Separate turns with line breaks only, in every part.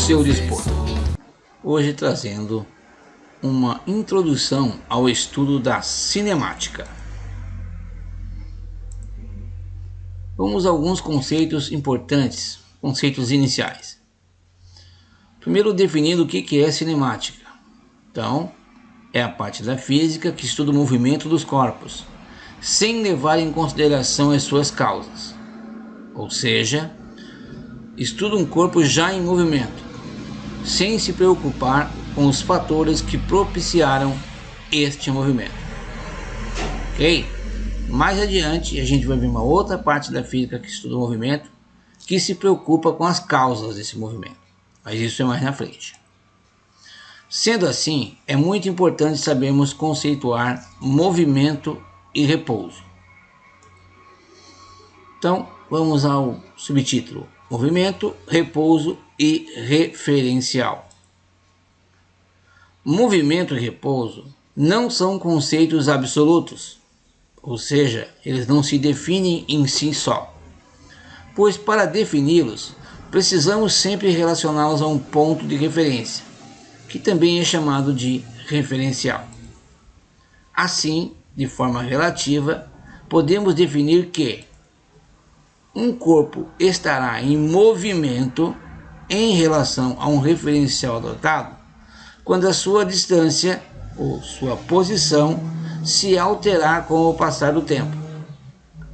seu dispor. Hoje trazendo uma introdução ao estudo da cinemática. Vamos a alguns conceitos importantes, conceitos iniciais. Primeiro, definindo o que é cinemática. Então, é a parte da física que estuda o movimento dos corpos, sem levar em consideração as suas causas. Ou seja, estuda um corpo já em movimento, sem se preocupar com os fatores que propiciaram este movimento. Ok? Mais adiante, a gente vai ver uma outra parte da física que estuda o movimento, que se preocupa com as causas desse movimento. Mas isso é mais na frente. Sendo assim, é muito importante sabermos conceituar movimento e repouso. Então, vamos ao subtítulo: movimento, repouso e referencial. Movimento e repouso não são conceitos absolutos, ou seja, eles não se definem em si só, pois para defini-los, precisamos sempre relacioná-los a um ponto de referência, que também é chamado de referencial. Assim, de forma relativa, podemos definir que um corpo estará em movimento em relação a um referencial adotado quando a sua distância ou sua posição se alterar com o passar do tempo.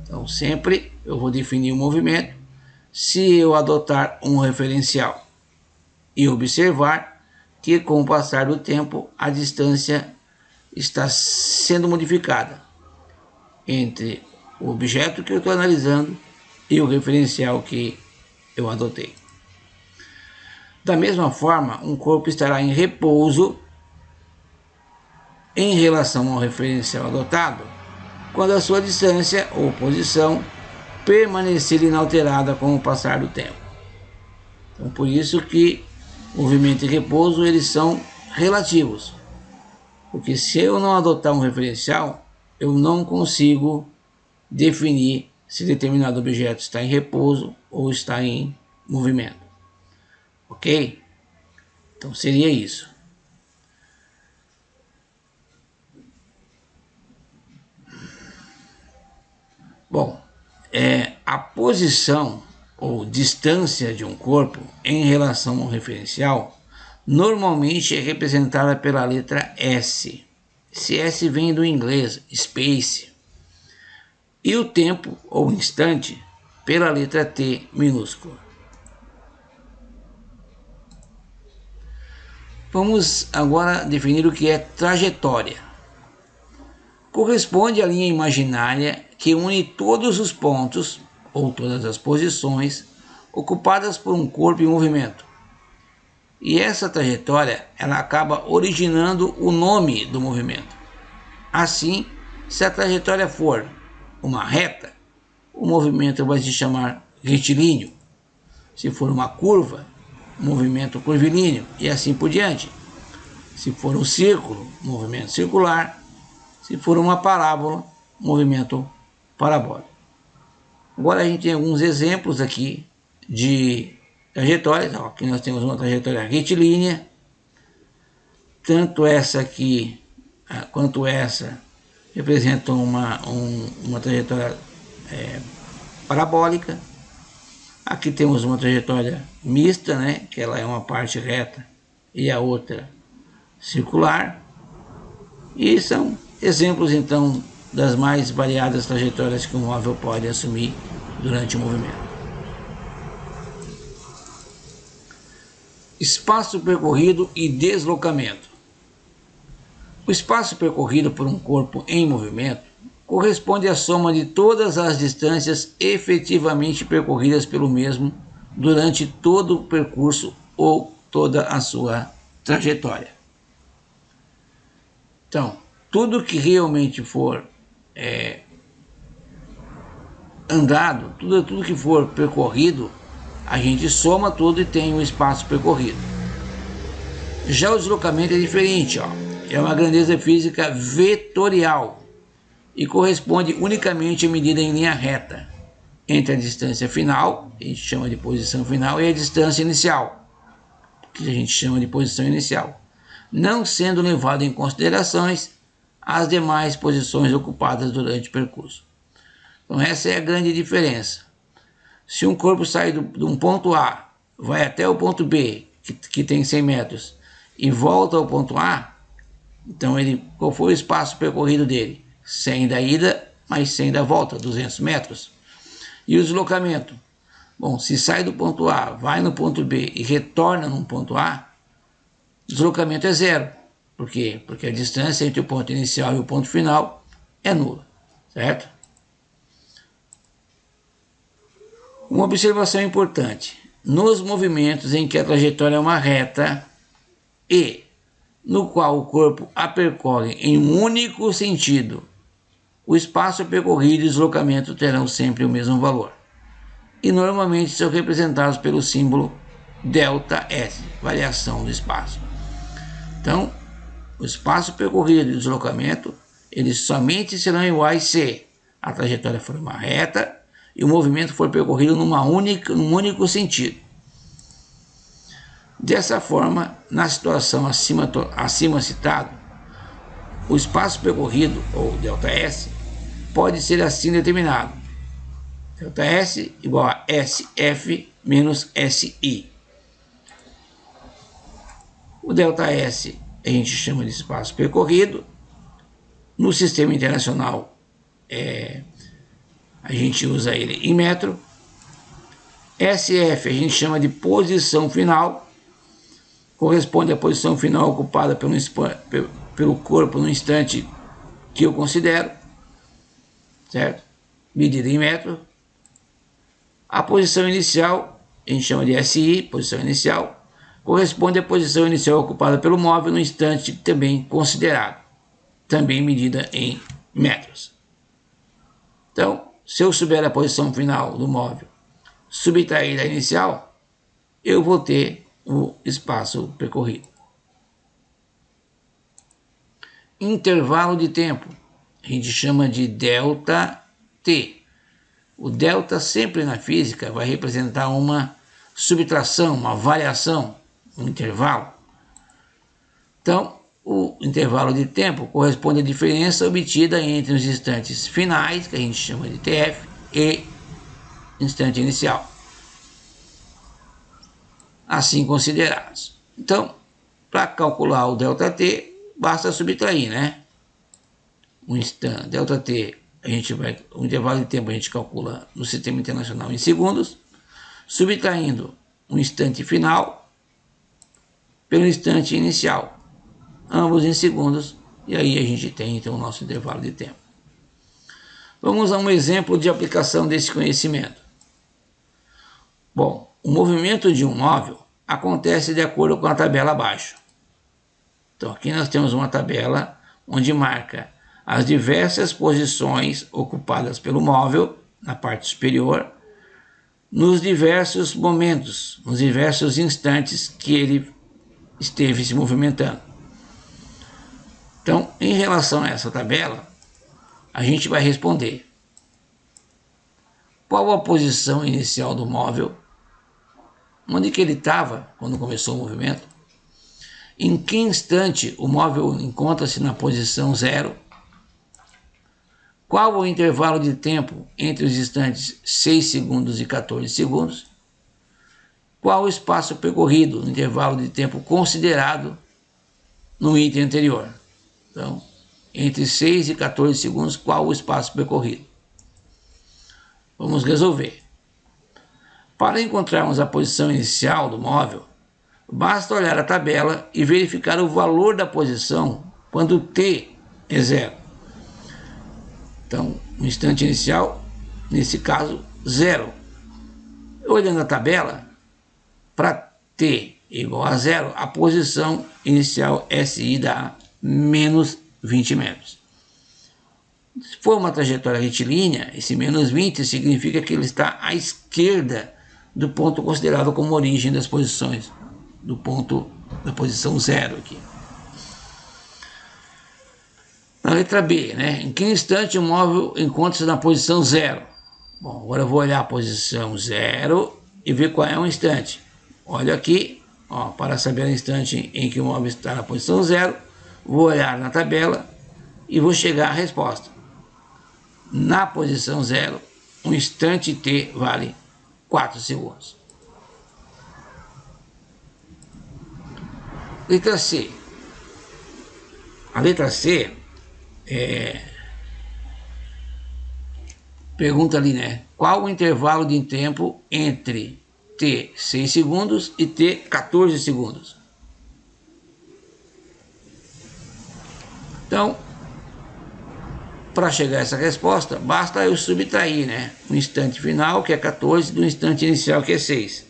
Então, sempre eu vou definir o movimento se eu adotar um referencial e observar que com o passar do tempo a distância está sendo modificada entre o objeto que eu estou analisando e o referencial que eu adotei. Da mesma forma, um corpo estará em repouso em relação ao referencial adotado quando a sua distância ou posição permanecer inalterada com o passar do tempo. Então, por isso que movimento e repouso eles são relativos, porque se eu não adotar um referencial, eu não consigo definir se determinado objeto está em repouso ou está em movimento. Ok? Então seria isso. Bom, a posição ou distância de um corpo em relação ao referencial normalmente é representada pela letra S. Esse S vem do inglês space. E o tempo ou instante pela letra T minúscula. Vamos agora definir o que é trajetória. Corresponde à linha imaginária que une todos os pontos ou todas as posições ocupadas por um corpo em movimento. E essa trajetória ela acaba originando o nome do movimento. Assim, se a trajetória for uma reta, o movimento vai se chamar retilíneo. Se for uma curva, movimento curvilíneo, e assim por diante. Se for um círculo, movimento circular. Se for uma parábola, movimento parabólico. Agora a gente tem alguns exemplos aqui de trajetórias. Aqui nós temos uma trajetória retilínea. Tanto essa aqui quanto essa representam uma trajetória parabólica. Aqui temos uma trajetória mista, né, que ela é uma parte reta e a outra circular. E são exemplos, então, das mais variadas trajetórias que um móvel pode assumir durante o movimento. Espaço percorrido e deslocamento. O espaço percorrido por um corpo em movimento corresponde à soma de todas as distâncias efetivamente percorridas pelo mesmo durante todo o percurso ou toda a sua trajetória. Então, tudo que realmente for andado, tudo que for percorrido, a gente soma tudo e tem um espaço percorrido. Já o deslocamento é diferente, é uma grandeza física vetorial e corresponde unicamente à medida em linha reta entre a distância final, que a gente chama de posição final, e a distância inicial, que a gente chama de posição inicial, não sendo levado em considerações as demais posições ocupadas durante o percurso. Então essa é a grande diferença. Se um corpo sai de um ponto A, vai até o ponto B, que tem 100 metros, e volta ao ponto A, então qual foi o espaço percorrido dele? 100 da ida, mais 100 da volta, 200 metros. E o deslocamento? Bom, se sai do ponto A, vai no ponto B e retorna no ponto A, o deslocamento é zero. Por quê? Porque a distância entre o ponto inicial e o ponto final é nula, certo? Uma observação importante: nos movimentos em que a trajetória é uma reta e no qual o corpo a percorre em um único sentido, o espaço percorrido e o deslocamento terão sempre o mesmo valor. E normalmente são representados pelo símbolo ΔS, variação do espaço. Então, o espaço percorrido e o deslocamento, eles somente serão iguais se a trajetória for uma reta e o movimento for percorrido num único sentido. Dessa forma, na situação acima citado, o espaço percorrido, ou ΔS, pode ser assim determinado: ΔS igual a SF menos SI. O ΔS a gente chama de espaço percorrido. No sistema internacional, a gente usa ele em metro. SF a gente chama de posição final, corresponde à posição final ocupada pelo corpo no instante que eu considero, certo? Medida em metro. A posição inicial a gente chama de SI, posição inicial, corresponde à posição inicial ocupada pelo móvel no instante também considerado, também medida em metros. Então, se eu souber a posição final do móvel, subtrair da inicial, eu vou ter o espaço percorrido. Intervalo de tempo a gente chama de ΔT. O delta sempre na física vai representar uma subtração, uma variação, um intervalo. Então, o intervalo de tempo corresponde à diferença obtida entre os instantes finais, que a gente chama de TF, e instante inicial, assim considerados. Então, para calcular o ΔT, basta subtrair, né? O instante, ΔT, o intervalo de tempo a gente calcula no sistema internacional em segundos, subtraindo o instante final pelo instante inicial, ambos em segundos, e aí a gente tem então o nosso intervalo de tempo. Vamos a um exemplo de aplicação desse conhecimento. Bom, o movimento de um móvel acontece de acordo com a tabela abaixo. Então aqui nós temos uma tabela onde marca as diversas posições ocupadas pelo móvel na parte superior, nos diversos momentos, nos diversos instantes que ele esteve se movimentando. Então, em relação a essa tabela, a gente vai responder: qual a posição inicial do móvel? Onde que ele estava quando começou o movimento? Em que instante o móvel encontra-se na posição 0? Qual o intervalo de tempo entre os instantes 6 segundos e 14 segundos? Qual o espaço percorrido no intervalo de tempo considerado no item anterior? Então, entre 6 e 14 segundos, qual o espaço percorrido? Vamos resolver. Para encontrarmos a posição inicial do móvel, basta olhar a tabela e verificar o valor da posição quando t é 0. Então, o instante inicial, nesse caso, 0. Olhando a tabela, para t igual a 0, a posição inicial SI dá menos 20 metros. Se for uma trajetória retilínea, esse menos 20 significa que ele está à esquerda do ponto considerado como origem das posições, do ponto da posição 0 aqui. Na letra B, né? Em que instante o móvel encontra-se na posição 0? Bom, agora eu vou olhar a posição 0 e ver qual é o instante. Olho aqui, Ó, para saber o instante em que o móvel está na posição 0, vou olhar na tabela e vou chegar à resposta. Na posição 0, um instante t vale 4 segundos. Letra C. A letra C pergunta ali, né? Qual o intervalo de tempo entre t 6 segundos e t 14 segundos? Então, para chegar a essa resposta, basta eu subtrair, né? O instante final, que é 14, do instante inicial, que é 6.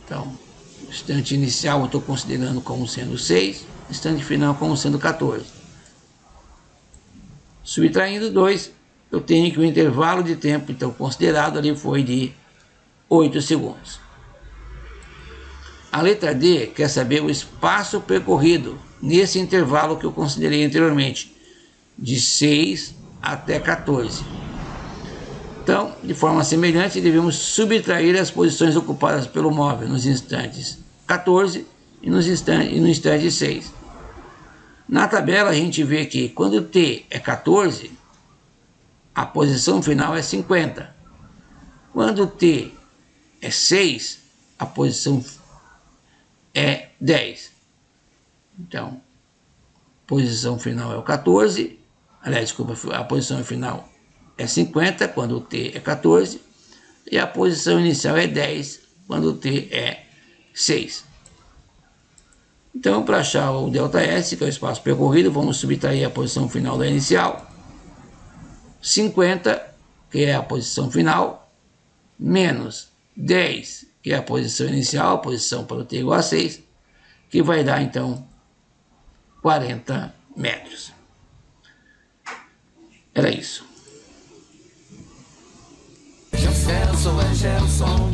Então, o instante inicial eu estou considerando como sendo 6, o instante final como sendo 14. Subtraindo 2, eu tenho que o intervalo de tempo então considerado ali foi de 8 segundos. A letra D quer saber o espaço percorrido nesse intervalo que eu considerei anteriormente, de 6 até 14. Então, de forma semelhante, devemos subtrair as posições ocupadas pelo móvel nos instantes 14 e no instante 6. Na tabela a gente vê que quando t é 14, a posição final é 50. Quando t é 6, a posição é 10. Então, posição final é o 14. Aliás, desculpa, a posição final é 50 quando o t é 14. E a posição inicial é 10 quando o t é 6. Então, para achar o ΔS, que é o espaço percorrido, vamos subtrair a posição final da inicial. 50, que é a posição final, menos 10, que é a posição inicial, a posição para o t igual a 6, que vai dar, então, 40 metros. Era isso.
Gelson é Gelson.